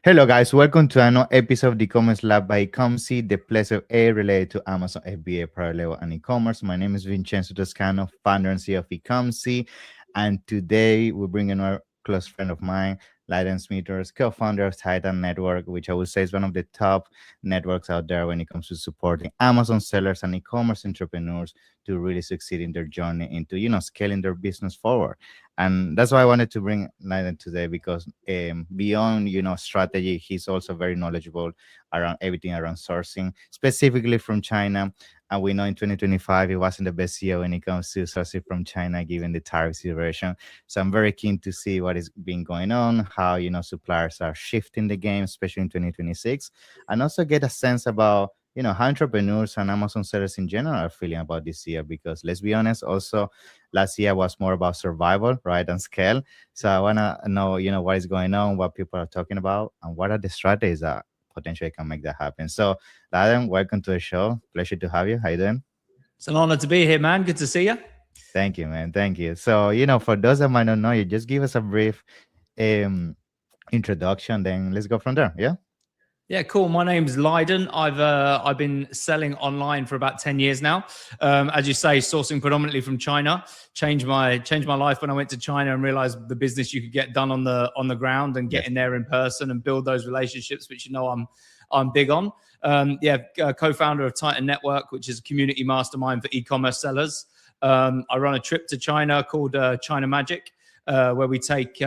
Hello, guys. Welcome to another episode of the e-commerce lab by Ecomcy, the place of A related to Amazon FBA, private label, and e-commerce. My name is Vincenzo Toscano, founder and CEO of Ecomcy, and today we're bringing our close friend of mine, Lyden Smithers, co-founder of Titan Network, which I would say is one of the top networks out there when it comes to supporting Amazon sellers and e-commerce entrepreneurs to really succeed in their journey into, scaling their business forward. And that's why I wanted to bring Lyden today because beyond strategy, he's also very knowledgeable around everything around sourcing, specifically from China. And we know in 2025 he wasn't the best CEO when it comes to sourcing from China, given the tariff situation. So I'm very keen to see what is been going on, how suppliers are shifting the game, especially in 2026, and also get a sense about how entrepreneurs and Amazon sellers in general are feeling about this year. Because let's be honest, also last year was more about survival, right, and scale. So I want to know, what is going on, what people are talking about, and what are the strategies that potentially can make that happen. So, Adam, welcome to the show. Pleasure to have you. How you doing? It's an honor to be here, man. Good to see you. Thank you, man. Thank you. So, for those that might not know you, just give us a brief introduction, then let's go from there. Yeah. Yeah, cool. My name's Lyden. I've been selling online for about 10 years now. As you say, sourcing predominantly from China. Changed my life when I went to China and realized the business you could get done on the ground and get in there in person and build those relationships, which I'm big on. Co-founder of Titan Network, which is a community mastermind for e-commerce sellers. I run a trip to China called China Magic. Where we take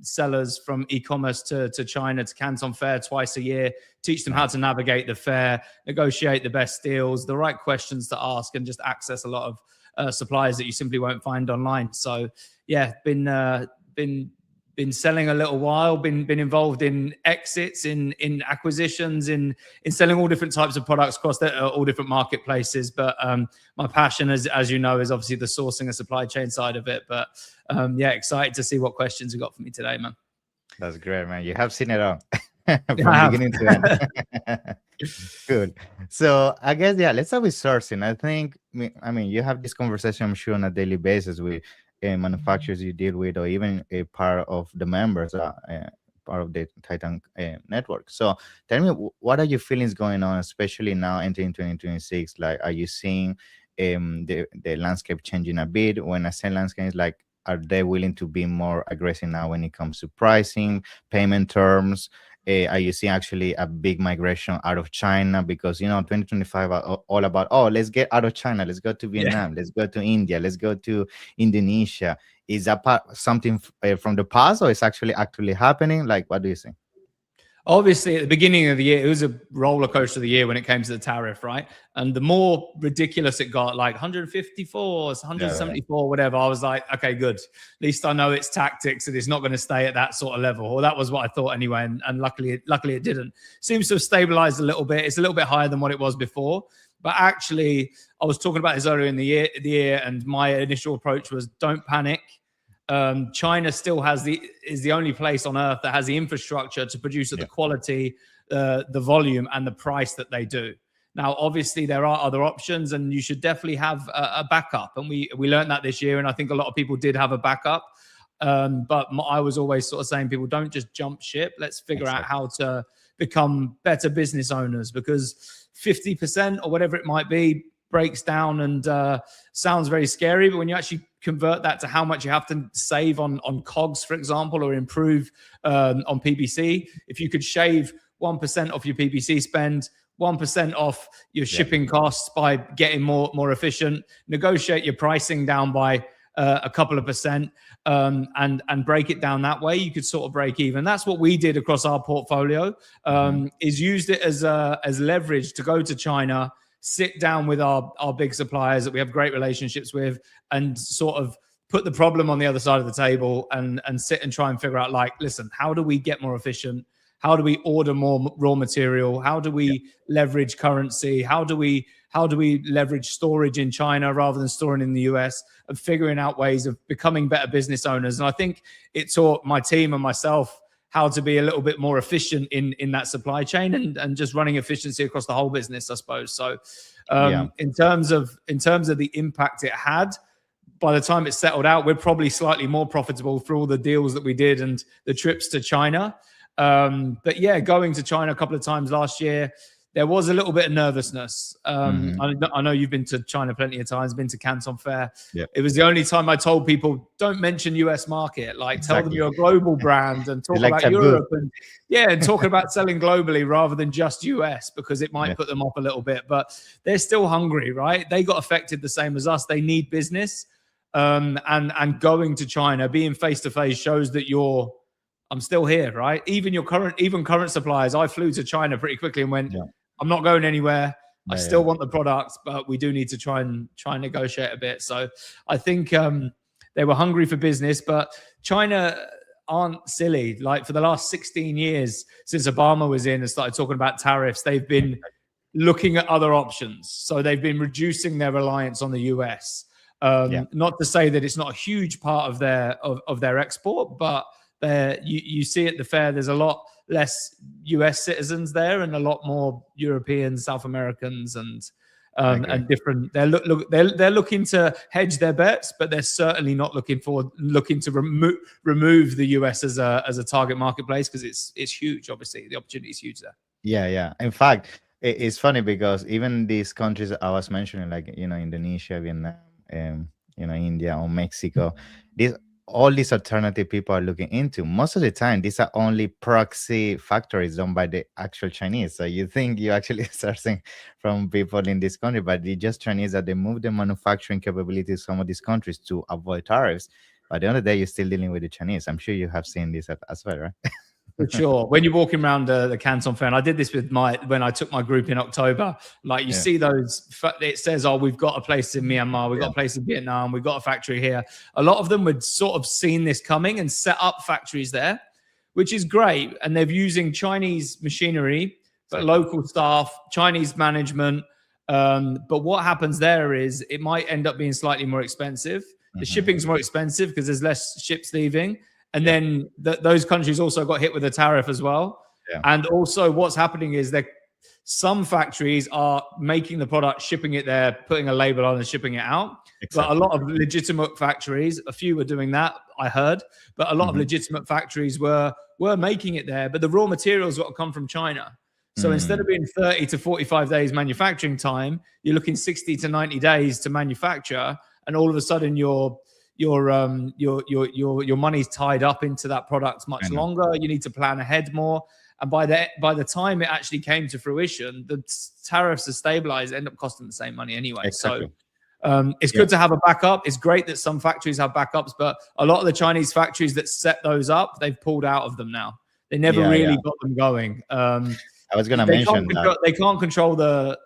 sellers from e-commerce to China to Canton Fair twice a year, teach them how to navigate the fair, negotiate the best deals, the right questions to ask, and just access a lot of suppliers that you simply won't find online. So yeah, been selling a little while, been involved in exits, in acquisitions, in selling all different types of products across all different marketplaces. But my passion, as you know, is obviously the sourcing and supply chain side of it. But excited to see what questions you got for me today, man. That's great, man. You have seen it all from beginning to end. Good. So I guess, let's start with sourcing. I mean, you have this conversation, I'm sure, on a daily basis with manufacturers you deal with, or even a part of the members, part of the Titan network. So tell me, what are your feelings going on, especially now entering 2026? Like, are you seeing the landscape changing a bit? When I say landscape, it's like, are they willing to be more aggressive now when it comes to pricing, payment terms? Are you seeing actually a big migration out of China? Because 2025 are all about, let's get out of China, let's go to Vietnam, let's go to India, let's go to Indonesia. Is that something from the past, or is actually happening? Like, what do you think? Obviously, at the beginning of the year, it was a roller coaster of the year when it came to the tariff, right? And the more ridiculous it got, like 154, 174, whatever, I was like, okay, good. At least I know it's tactics and it's not going to stay at that sort of level. Or that was what I thought anyway. And luckily it didn't. Seems to have stabilized a little bit. It's a little bit higher than what it was before. But actually, I was talking about this earlier in the year, and my initial approach was don't panic. China still is the only place on earth that has the infrastructure to produce at the quality, the volume, and the price that they do. Now, obviously, there are other options, and you should definitely have a backup. And we learned that this year, and I think a lot of people did have a backup. But I was always sort of saying, people, don't just jump ship. Let's figure out how to become better business owners, because 50% or whatever it might be breaks down and sounds very scary. But when you actually convert that to how much you have to save on COGS, for example, or improve on PPC, if you could shave 1% off your PPC spend, 1% off your shipping costs by getting more efficient, negotiate your pricing down by a couple of percent, and break it down that way, you could sort of break even. That's what we did across our portfolio, is used it as leverage to go to China, sit down with our big suppliers that we have great relationships with, and sort of put the problem on the other side of the table and sit and try and figure out, like, listen, how do we get more efficient? How do we order more raw material? How do we leverage currency? How do we leverage storage in China rather than storing in the US, and figuring out ways of becoming better business owners? And I think it taught my team and myself how to be a little bit more efficient in that supply chain and just running efficiency across the whole business, I suppose. So in terms of the impact it had, by the time it settled out, we're probably slightly more profitable for all the deals that we did and the trips to China. But yeah, going to China a couple of times last year, there was a little bit of nervousness. I know you've been to China plenty of times, been to Canton Fair. Yep. It was the only time I told people, don't mention US market. Like, tell them Exactly. you're a global brand and talk like about taboo. Europe and talk about selling globally rather than just US, because it might put them off a little bit. But they're still hungry, right? They got affected the same as us. They need business. And going to China, being face to face, shows that I'm still here, right? Even current suppliers. I flew to China pretty quickly and went, I'm not going anywhere. I still want the products, but we do need to try and negotiate a bit. So I think they were hungry for business, but China aren't silly. Like, for the last 16 years since Obama was in and started talking about tariffs, they've been looking at other options. So they've been reducing their reliance on the US. Not to say that it's not a huge part of their export, but you see at the fair, there's a lot less US citizens there and a lot more Europeans, South Americans, and different. They're looking to hedge their bets, but they're certainly not looking to remove the US as a target marketplace, because it's huge. Obviously, the opportunity is huge there. Yeah. In fact, it's funny because even these countries I was mentioning, like Indonesia, Vietnam, India or Mexico, all these alternative people are looking into. Most of the time, these are only proxy factories done by the actual Chinese. So you think you actually sourcing from people in this country, but the just Chinese that they move the manufacturing capabilities of some of these countries to avoid tariffs. But at the end of the day, you're still dealing with the Chinese. I'm sure you have seen this as well, right? For sure. When you're walking around the Canton Fair, and I did this when I took my group in October, like you see those, it says, oh, we've got a place in Myanmar, we've got a place in Vietnam, we've got a factory here. A lot of them would sort of seen this coming and set up factories there, which is great. And they're using Chinese machinery, but local staff, Chinese management. But what happens there is it might end up being slightly more expensive. The shipping's more expensive because there's less ships leaving. And then those countries also got hit with a tariff as well. And also what's happening is that some factories are making the product, shipping it there, putting a label on and shipping it out. But a lot of legitimate factories, a few were doing that, I heard, but a lot of legitimate factories were making it there. But the raw materials got to come from China. So instead of being 30 to 45 days manufacturing time, you're looking 60 to 90 days to manufacture. And all of a sudden your money's tied up into that product much longer. You need to plan ahead more. And by the time it actually came to fruition, the tariffs are stabilized, end up costing the same money anyway. Exactly. So it's good to have a backup. It's great that some factories have backups, but a lot of the Chinese factories that set those up, they've pulled out of them now. They never really got them going. I was going to mention that. They can't control the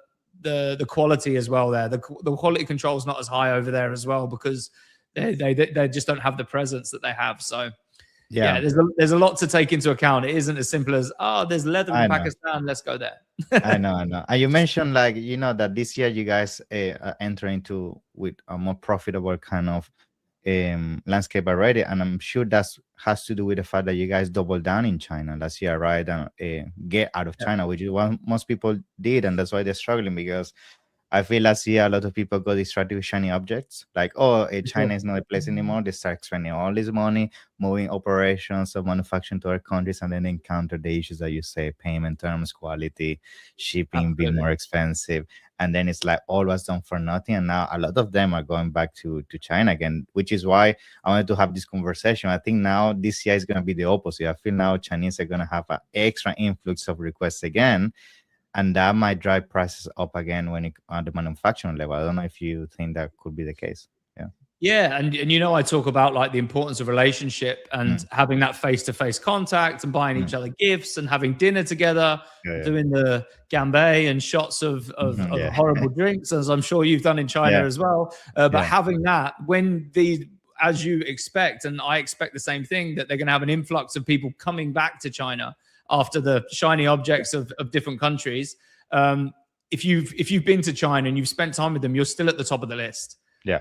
quality as well there. The quality control is not as high over there as well, because they just don't have the presence that they have. So there's a lot to take into account. It isn't as simple as, there's leather in Pakistan, let's go there. I know. And you mentioned, like, that this year you guys are entering into with a more profitable kind of landscape already, and I'm sure that has to do with the fact that you guys doubled down in China last year, right? And get out of China, which is what most people did, and that's why they're struggling, because I feel last year a lot of people got distracted with shiny objects, like, China is not a place anymore. They start spending all this money, moving operations of manufacturing to other countries, and then encounter the issues that you say: payment terms, quality, shipping being more expensive. And then it's like all was done for nothing. And now a lot of them are going back to China again, which is why I wanted to have this conversation. I think now this year is going to be the opposite. I feel now Chinese are going to have an extra influx of requests again. And that might drive prices up again on the manufacturing level. I don't know if you think that could be the case. Yeah, and I talk about, like, the importance of relationship and having that face-to-face contact and buying each other gifts and having dinner together, doing the gambé and shots of horrible drinks, as I'm sure you've done in China as well. But having that, as you expect, and I expect the same thing, that they're going to have an influx of people coming back to China after the shiny objects of different countries. If you've been to China and you've spent time with them, you're still at the top of the list.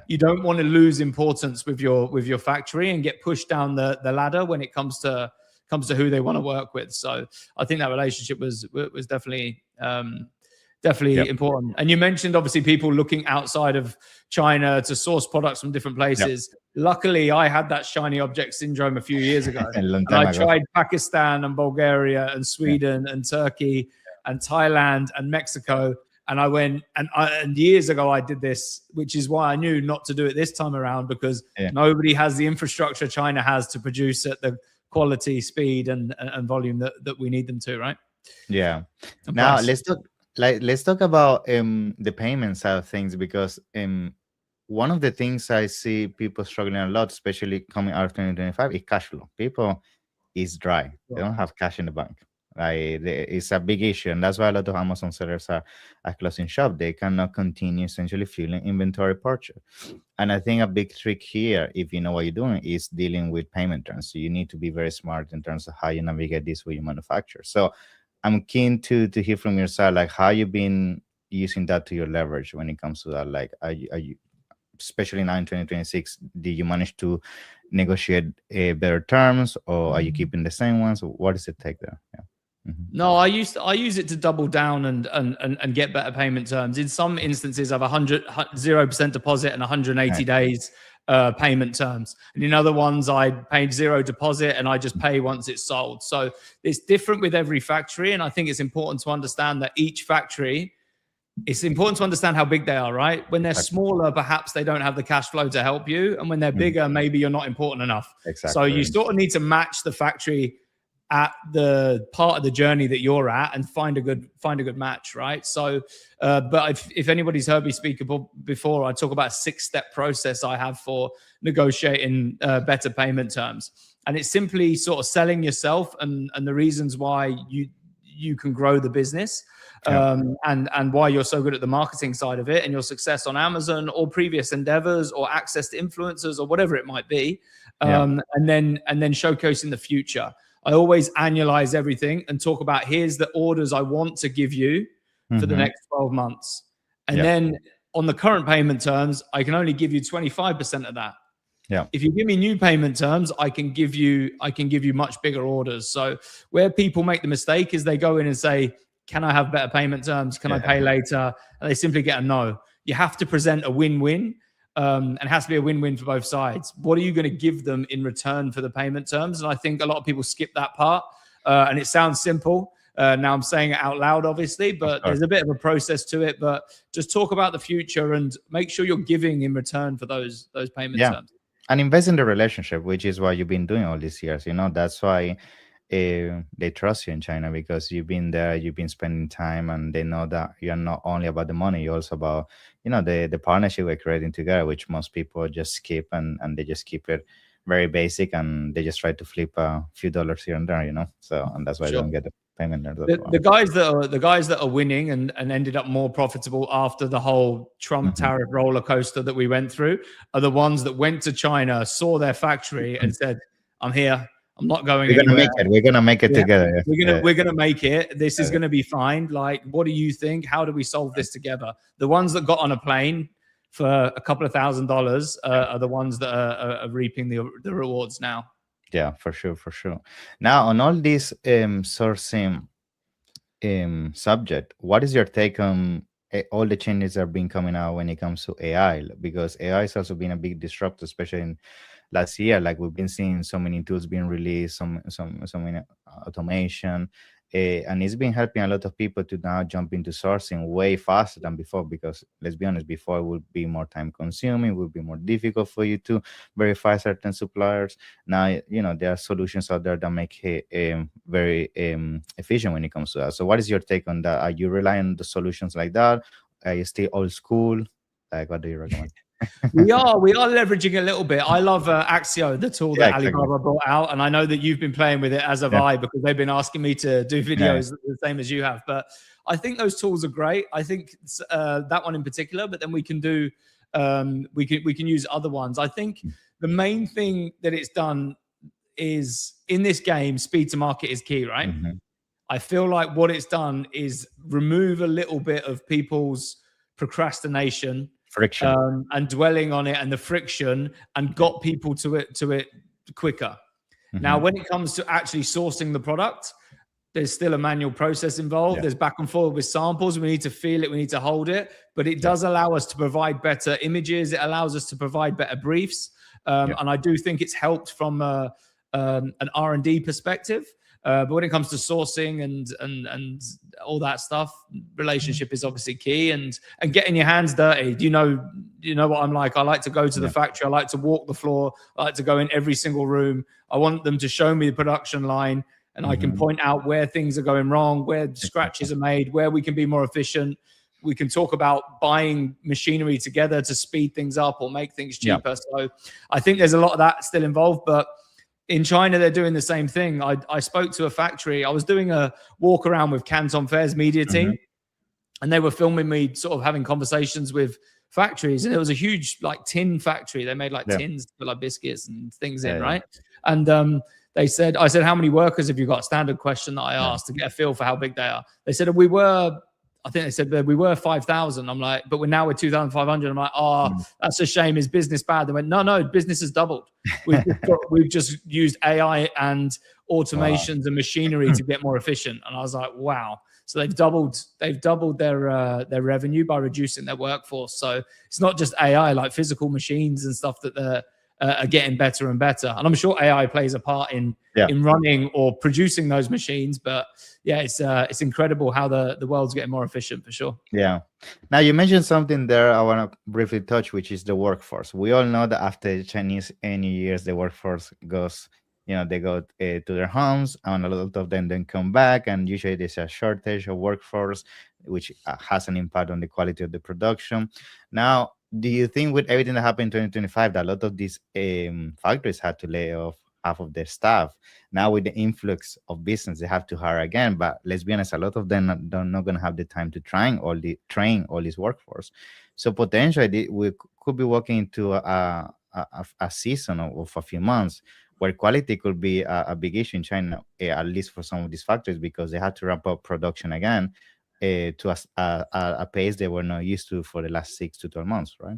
You don't want to lose importance with your factory and get pushed down the ladder when it comes to who they want to work with. So I think that relationship was definitely Definitely important. And you mentioned obviously people looking outside of China to source products from different places. Luckily, I had that shiny object syndrome a few years ago. A long And time I ago. tried Pakistan and Bulgaria and Sweden and Turkey and Thailand and Mexico. And I went, and years ago I did this, which is why I knew not to do it this time around, because nobody has the infrastructure China has to produce at the quality, speed, and volume that we need them to, right? Yeah. And Now price. let's talk about the payment side of things, because one of the things I see people struggling a lot, especially coming out of 2025, is cash flow. People is dry. They don't have cash in the bank. It's a big issue, and that's why a lot of Amazon sellers are closing shop. They cannot continue essentially fueling inventory purchase. And I think a big trick here, if you know what you're doing, is dealing with payment terms. So you need to be very smart in terms of how you navigate this with your manufacturer. So I'm keen to hear from your side, like how you've been using that to your leverage when it comes to that. Like, are you especially now in 2026, did you manage to negotiate better terms, or are you keeping the same ones? What does it take there? No, I use it to double down and get better payment terms. In some instances, I have 0% deposit and 180 days payment terms. And in other ones, I paid 0 deposit and I just pay once it's sold. So it's different with every factory. And I think it's important to understand that each factory, it's important to understand how big they are, right? When they're smaller, perhaps they don't have the cash flow to help you. And when they're bigger, maybe you're not important enough. Exactly. So you sort of need to match the factory at the part of the journey that you're at and find a good match, right? So, but if anybody's heard me speak before, I talk about a 6-step process I have for negotiating better payment terms. And it's simply sort of selling yourself and the reasons why you can grow the business. And why you're so good at the marketing side of it and your success on Amazon or previous endeavors or access to influencers or whatever it might be. And then showcasing the future. I always annualize everything and talk about here's the orders I want to give you for the next 12 months. And then on the current payment terms, I can only give you 25% of that. Yeah. If you give me new payment terms, I can give you much bigger orders. So where people make the mistake is they go in and say, can I have better payment terms? Can I pay later? And they simply get a no. You have to present a win-win. And it has to be a win-win for both sides. What are you going to give them in return for the payment terms? And I think a lot of people skip that part. And it sounds simple. Now I'm saying it out loud, obviously, but there's a bit of a process to it. But just talk about the future and make sure you're giving in return for those payment terms. And invest in the relationship, which is what you've been doing all these years. That's why they trust you in China, because you've been there, you've been spending time, and they know that you're not only about the money, you're also about the partnership we're creating together, which most people just skip and they just keep it very basic, and they just try to flip a few dollars here and there, so, and that's why they don't get the payment there. The guys that are winning and ended up more profitable after the whole Trump tariff roller coaster that we went through are the ones that went to China, saw their factory and said, I'm here. I'm not going anywhere. We're gonna make it together. We're gonna make it. This is gonna be fine. Like, what do you think? How do we solve this together? The ones that got on a plane for a couple of $1,000s are the ones that are reaping the rewards now. Yeah, for sure. Now, on all this sourcing subject, what is your take on all the changes that have been coming out when it comes to AI? Because AI has also been a big disruptor, especially in last year. Like, we've been seeing so many tools being released, so many automation, and it's been helping a lot of people to now jump into sourcing way faster than before. Because let's be honest, before it would be more time consuming, it would be more difficult for you to verify certain suppliers. Now, there are solutions out there that make it very efficient when it comes to that. So what is your take on that? Are you relying on the solutions like that? Are you still old school? Like, what do you recommend? We are leveraging a little bit. I love Axio, the tool that Alibaba brought out, and I know that you've been playing with it, as have I, because they've been asking me to do videos the same as you have. But I think those tools are great. I think that one in particular, but then we can do we can use other ones. I think the main thing that it's done is, in this game, speed to market is key, right? I feel like what it's done is remove a little bit of people's procrastination, friction, and dwelling on it and the friction, and got people to it quicker. Now, when it comes to actually sourcing the product, There's still a manual process involved. Yeah. There's back and forth with samples. We need to feel it. We need to hold it. But it does allow us to provide better images. It allows us to provide better briefs. And I do think it's helped from an R&D perspective. But when it comes to sourcing and all that stuff, relationship is obviously key, and getting your hands dirty. You know what I'm like. I like to go to the factory. I like to walk the floor. I like to go in every single room. I want them to show me the production line, and I can point out where things are going wrong, where scratches are made, where we can be more efficient. We can talk about buying machinery together to speed things up or make things cheaper. So I think there's a lot of that still involved, but in China, they're doing the same thing. I spoke to a factory. I was doing a walk around with Canton Fair's media team, and they were filming me sort of having conversations with factories. And it was a huge like tin factory. They made like tins for like biscuits and things in, right? And I said, how many workers have you got? Standard question that I asked to get a feel for how big they are. They said, I think they said that we were 5,000. I'm like, but we're 2,500. I'm like, that's a shame. Is business bad? They went, no, business has doubled. We've just used AI and automations and machinery to get more efficient. And I was like, wow. So they've doubled their revenue by reducing their workforce. So it's not just AI, like physical machines and stuff that they're are getting better and better. And I'm sure AI plays a part in running or producing those machines. But yeah, it's incredible how the world's getting more efficient for sure. Yeah. Now you mentioned something there I want to briefly touch, which is the workforce. We all know that after Chinese New Year's, the workforce goes, they go to their homes, and a lot of them then come back, and usually there's a shortage of workforce, which has an impact on the quality of the production. Now, do you think with everything that happened in 2025 that a lot of these factories had to lay off half of their staff? Now with the influx of business, they have to hire again. But let's be honest, a lot of them are not going to have the time to train all this workforce. So potentially we could be walking into a season of a few months where quality could be a big issue in China, at least for some of these factories, because they had to ramp up production again to a pace they were not used to for the last 6 to 12 months, right?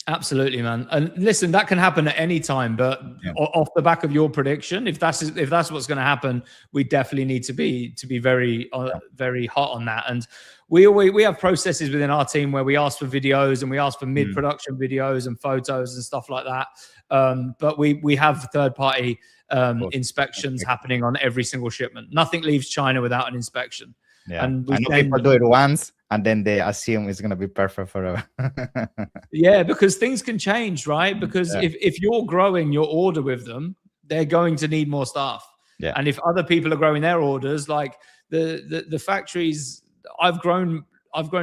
Absolutely, man. And listen, that can happen at any time. But off the back of your prediction, if that's what's going to happen, we definitely need to be very very hot on that. And we have processes within our team where we ask for videos and we ask for mid-production videos and photos and stuff like that. But we have third-party inspections happening on every single shipment. Nothing leaves China without an inspection. Yeah, and I know people do it once and then they assume it's going to be perfect forever. Yeah, because things can change, right? Because if you're growing your order with them, they're going to need more staff. Yeah. And if other people are growing their orders, like the factories, I've grown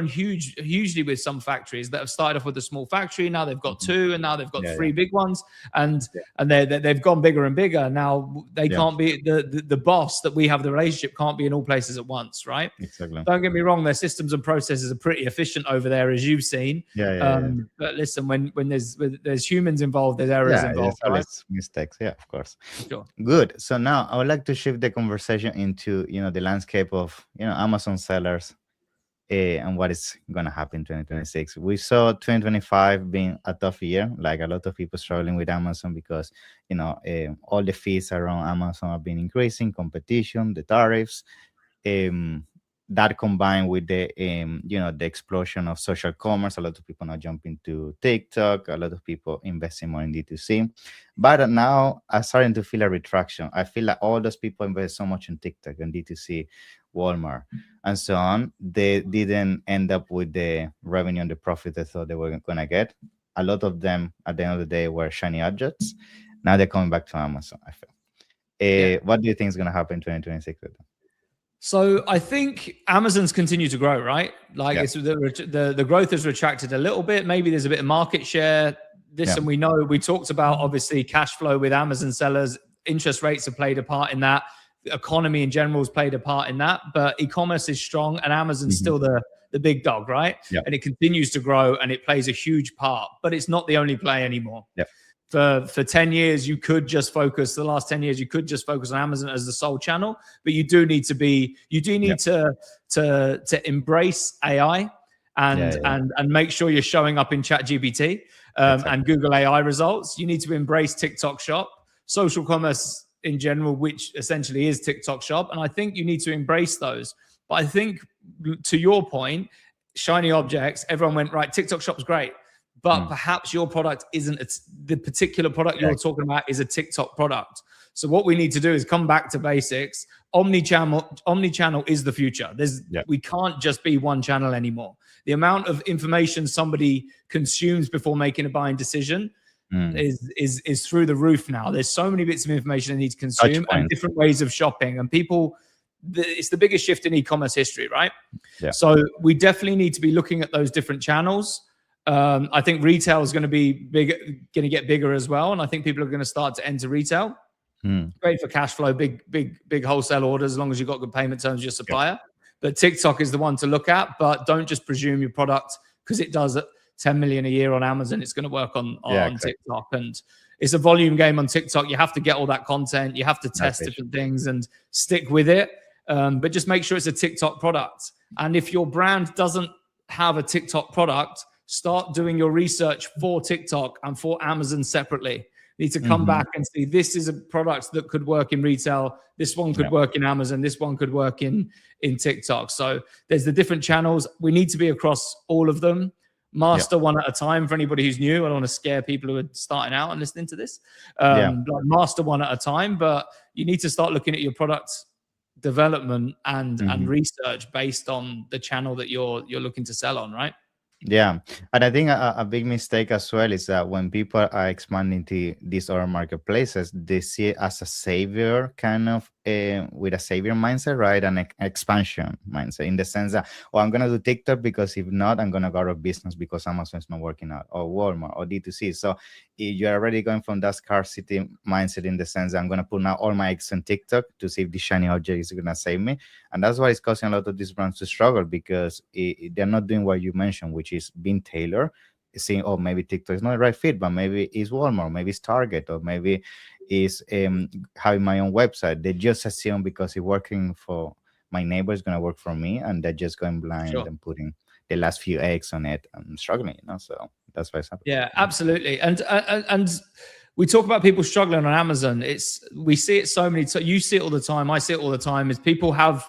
hugely with some factories that have started off with a small factory. Now they've got 2, and now they've got 3 big ones, and they've gone bigger and bigger. Now they can't be the boss that we have the relationship can't be in all places at once, right? Exactly. Don't get me wrong, their systems and processes are pretty efficient over there, as you've seen. But listen, when there's humans involved, there's errors involved, right? Mistakes, of course. Sure. Good. So now I would like to shift the conversation into the landscape of Amazon sellers. And what is going to happen in 2026. We saw 2025 being a tough year, like a lot of people struggling with Amazon because, all the fees around Amazon have been increasing, competition, the tariffs, that combined with the, the explosion of social commerce. A lot of people now jumping to TikTok, a lot of people investing more in D2C. But now I'm starting to feel a retraction. I feel like all those people invest so much in TikTok and D2C, Walmart, and so on, they didn't end up with the revenue and the profit they thought they were going to get. A lot of them, at the end of the day, were shiny objects. Now they're coming back to Amazon, I feel. What do you think is going to happen in 2026 with them? So I think Amazon's continued to grow, right? Like it's the growth has retracted a little bit. Maybe there's a bit of market share. And we know we talked about obviously cash flow with Amazon sellers. Interest rates have played a part in that. The economy in general has played a part in that. But e-commerce is strong, and Amazon's still the big dog, right? And it continues to grow, and it plays a huge part. But it's not the only play anymore. For 10 years, you could just focus. The last 10 years, you could just focus on Amazon as the sole channel. But you do need to embrace AI and make sure you're showing up in ChatGPT and Google AI results. You need to embrace TikTok Shop. Social commerce in general, which essentially is TikTok Shop. And I think you need to embrace those. But I think, to your point, shiny objects, everyone went, right, TikTok Shop's great. But perhaps your product isn't, the particular product you're talking about is a TikTok product. So what we need to do is come back to basics. Omni-channel is the future. We can't just be one channel anymore. The amount of information somebody consumes before making a buying decision is through the roof now. There's so many bits of information they need to consume and different ways of shopping. And people, it's the biggest shift in e-commerce history, right? Yeah. So we definitely need to be looking at those different channels. I think retail is going to be going to get bigger as well. And I think people are going to start to enter retail. Great for cash flow, big wholesale orders, as long as you've got good payment terms with your supplier. But TikTok is the one to look at. But don't just presume your product, because it does 10 million a year on Amazon, it's going to work on TikTok. And it's a volume game on TikTok. You have to get all that content. You have to test different things and stick with it. But just make sure it's a TikTok product. And if your brand doesn't have a TikTok product, start doing your research for TikTok and for Amazon separately. You need to come back and see, this is a product that could work in retail. This one could work in Amazon. This one could work in TikTok. So there's the different channels. We need to be across all of them. Master one at a time for anybody who's new. I don't want to scare people who are starting out and listening to this. Like master one at a time, but you need to start looking at your product development and research based on the channel that you're looking to sell on, right? Yeah, and I think a big mistake as well is that when people are expanding to these other marketplaces, they see it as a savior, kind of with a savior mindset, right? An expansion mindset, in the sense that, oh, I'm gonna do TikTok because if not, I'm gonna go out of business because Amazon's not working out, or Walmart, or D2C. So you're already going from that scarcity mindset, in the sense that I'm gonna put now all my eggs on TikTok to see if the shiny object is gonna save me, and that's why it's causing a lot of these brands to struggle, because they're not doing what you mentioned, which is being tailored, saying, oh, maybe TikTok is not the right fit, but maybe it's Walmart, maybe it's Target, or maybe is having my own website. They just assume because it's working for my neighbor, is going to work for me, and they're just going blind and putting the last few eggs on it and struggling, so that's why it's happening. Yeah, absolutely. And we talk about people struggling on Amazon. We see it so many times. You see it all the time. I see it all the time. Is people have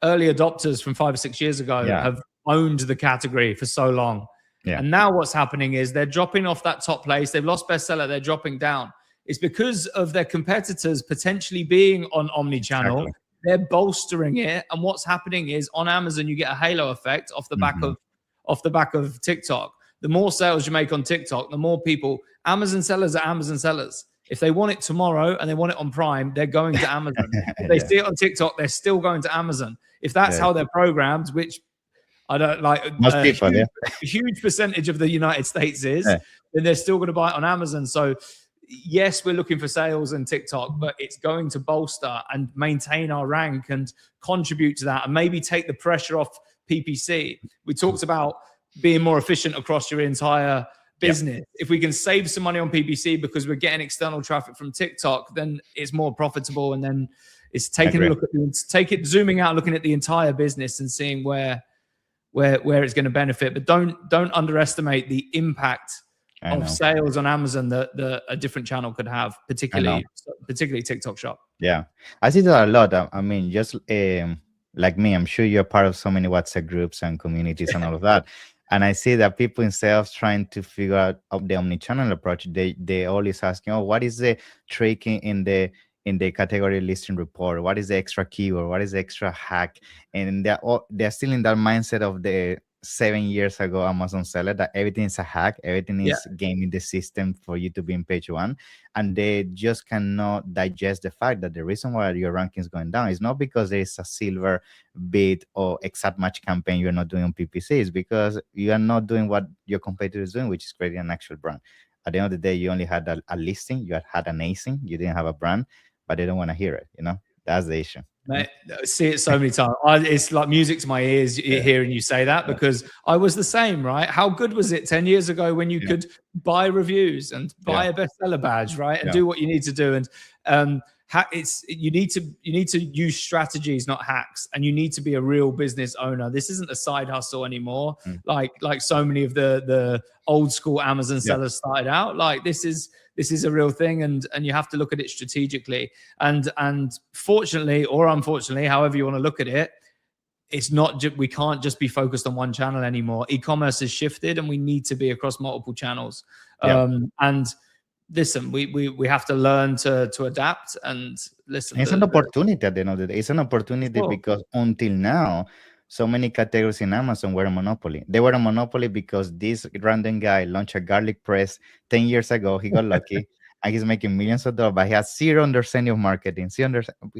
early adopters from 5 or 6 years ago have owned the category for so long. And now what's happening is they're dropping off that top place. They've lost bestseller. They're dropping down. It's because of their competitors potentially being on omni-channel. Exactly. They're bolstering it. And what's happening is on Amazon, you get a halo effect off the back of TikTok. The more sales you make on TikTok, the more people, Amazon sellers are Amazon sellers. If they want it tomorrow and they want it on Prime, they're going to Amazon. If they see it on TikTok, they're still going to Amazon. If that's how they're programmed, which I don't like, most people, a huge percentage of the United States is, then they're still going to buy it on Amazon. So yes, we're looking for sales and TikTok, but it's going to bolster and maintain our rank and contribute to that, and maybe take the pressure off PPC. We talked about being more efficient across your entire business. If we can save some money on PPC because we're getting external traffic from TikTok, then it's more profitable. And then it's taking a look at zooming out, looking at the entire business and seeing where it's going to benefit. But don't underestimate the impact of sales on Amazon that a different channel could have, particularly TikTok Shop. Yeah, I see that a lot. I mean, just like me, I'm sure you're part of so many WhatsApp groups and communities and all of that. And I see that people, instead of trying to figure out the omni-channel approach, they always asking, oh, what is the tracking in the category listing report? What is the extra keyword? What is the extra hack? And they're still in that mindset of the 7 years ago Amazon seller, that everything is a hack, everything is gaming the system for you to be in page one. And they just cannot digest the fact that the reason why your ranking is going down is not because there is a silver bid or exact match campaign you're not doing on PPC. It's because you are not doing what your competitor is doing, which is creating an actual brand. At the end of the day, you only had a listing, you had an ASIN, you didn't have a brand, but they don't want to hear it. That's the issue. Mate, I see it so many times. It's like music to my ears hearing you say that, because I was the same, right? How good was it 10 years ago when you could buy reviews and buy a bestseller badge, right? And do what you need to do. And you need to use strategies, not hacks, and you need to be a real business owner. This isn't a side hustle anymore. Like so many of the old school Amazon sellers started out. Like this is this is a real thing, and you have to look at it strategically. And fortunately or unfortunately, however you want to look at it, it's not we can't just be focused on one channel anymore. E-commerce has shifted, and we need to be across multiple channels. Yeah. And listen, we have to learn to adapt. And listen, It's an opportunity at the end of the day. It's an opportunity Sure. because until now, so many categories in Amazon were a monopoly. They were a monopoly because this random guy launched a garlic press 10 years ago. He got lucky and he's making millions of dollars, but he has zero understanding of marketing,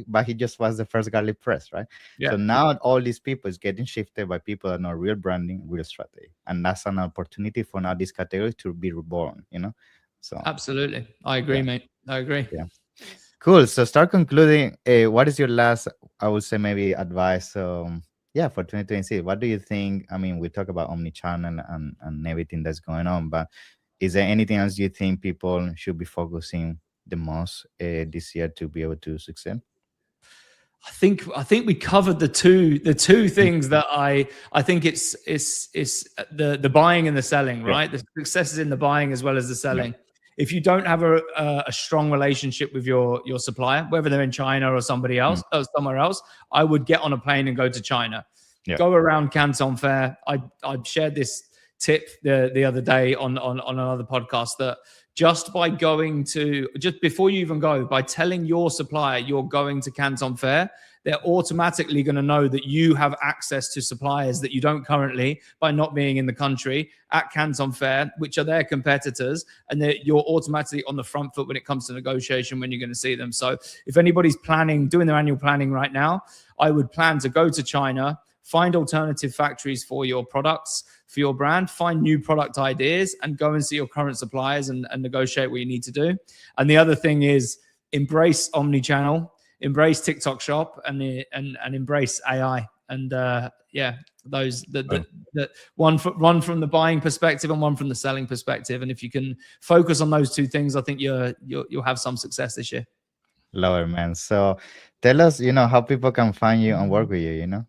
but he just was the first garlic press, right? Yeah. So now all these people is getting shifted by people that know real branding, real strategy. And that's an opportunity for now these categories to be reborn, So Absolutely. I agree, yeah, mate. I agree. yeah. Cool. So start concluding. What is your last, I would say, maybe advice? Yeah, for 2026. What do you think? I mean, we talk about omnichannel and everything that's going on, but is there anything else you think people should be focusing the most this year to be able to succeed? I think we covered the two things that I think it's the buying and the selling, Yeah, right? The success is in the buying as well as the yeah, selling. If you don't have a strong relationship with your supplier, whether they're in China or somebody else mm, or somewhere else, I would get on a plane and go to China. yeah, Go around Canton Fair. I shared this tip the other day on another podcast, that just by going to, just before you even go, by telling your supplier you're going to Canton Fair, they're automatically going to know that you have access to suppliers that you don't currently, by not being in the country, at Canton Fair, which are their competitors, and you're automatically on the front foot when it comes to negotiation when you're going to see them. So if anybody's doing their annual planning right now, I would plan to go to China, find alternative factories for your products, for your brand, find new product ideas, and go and see your current suppliers and negotiate what you need to do. And the other thing is embrace omni-channel, embrace TikTok Shop, and embrace AI. And those the one from the buying perspective and one from the selling perspective. And if you can focus on those two things, I think you'll have some success this year. love it, man. So tell us, how people can find you and work with you.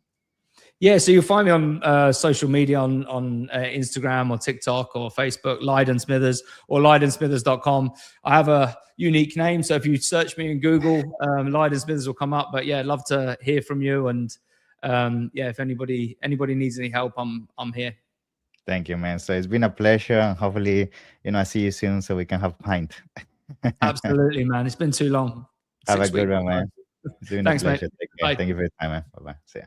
Yeah, so you'll find me on social media on Instagram or TikTok or Facebook, Lyden Smithers, or lydensmithers.com. I have a unique name, so if you search me in Google, Lyden Smithers will come up. But yeah, I'd love to hear from you. And if anybody needs any help, I'm here. Thank you, man. So it's been a pleasure. And hopefully, I see you soon so we can have pint. Absolutely, man. It's been too long. Have a 6 good weeks. one, man. It's been a Thanks, mate. pleasure. Take care. Bye. Thank you for your time, man. Bye-bye. See ya.